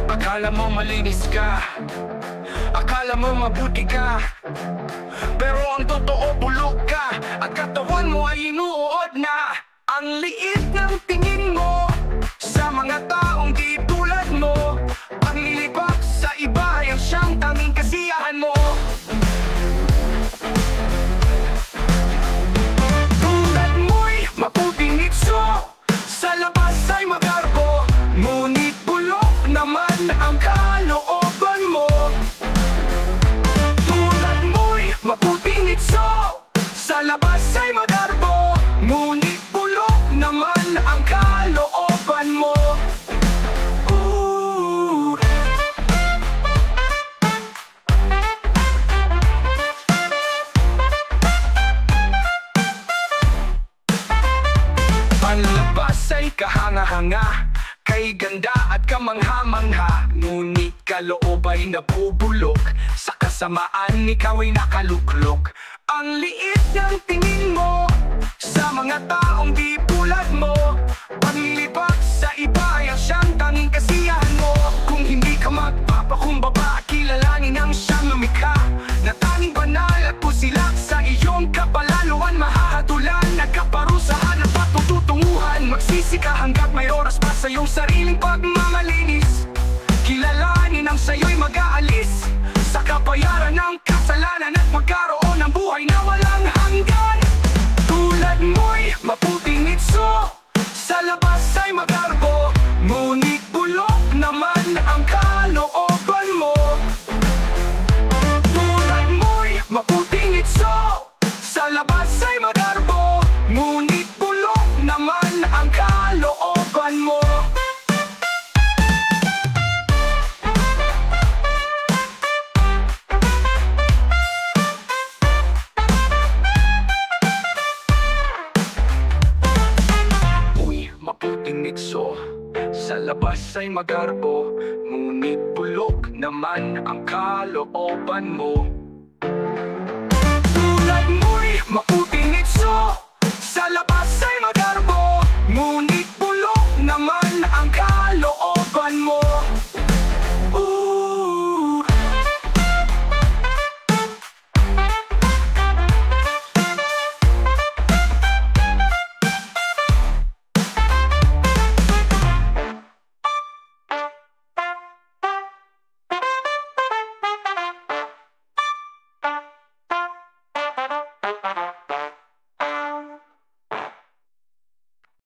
Akala mo malinis ka, akala mo mabuti ka, pero ang totoo bulok ka, at katawan mo ay inuod na. Ang liit ng tingin mo sa mga taong di tulad mo, panglilibak sa iba ay ang siyang tanging kasiyahan mo. Tulad mo'y maputing itso, sa labas ay magarbo, ngunit bulok naman ang kalooban mo. Tulad mo'y maputing itso, sa labas ay magarbo, ngunit bulok naman ang kalooban mo. Ang labas ay kahanga-hanga, kay ganda at kamangha-mangha, ngunit kaloob ay nabubulok, sa kasamaan ikaw ay nakaluklok. Ang liit ng tingin mo sa mga taong di tulad mo, panglilibak sa iba ay ang siyang tanging kasiyahan mo. Kung hindi ka magpapakumbaba, kilalanin ang siyang lumikha, na tanging banal at pusilak sa iyong kapalaluan. Mahahatulan, nagkaparusahan at patututunguhan, magsisi ka hanggat may oras pa sa iyong sariling pagmamalinis. Kilalanin ang sa'yo'y mag-aalis sa kabayaran ng kasalanan at magkaroon ng buhay na walang hanggan. Tulad mo'y maputing itso, sa labas ay magarbo, ngunit bulok naman ang kalooban mo. Tulad mo'y maputing itso, sa labas ay magarbo, ngunit bulok naman ang kalooban mo. Maputing itso, sa labas ay magarbo, ngunit bulok naman ang kalooban mo. Tulad mo'y maputing itso,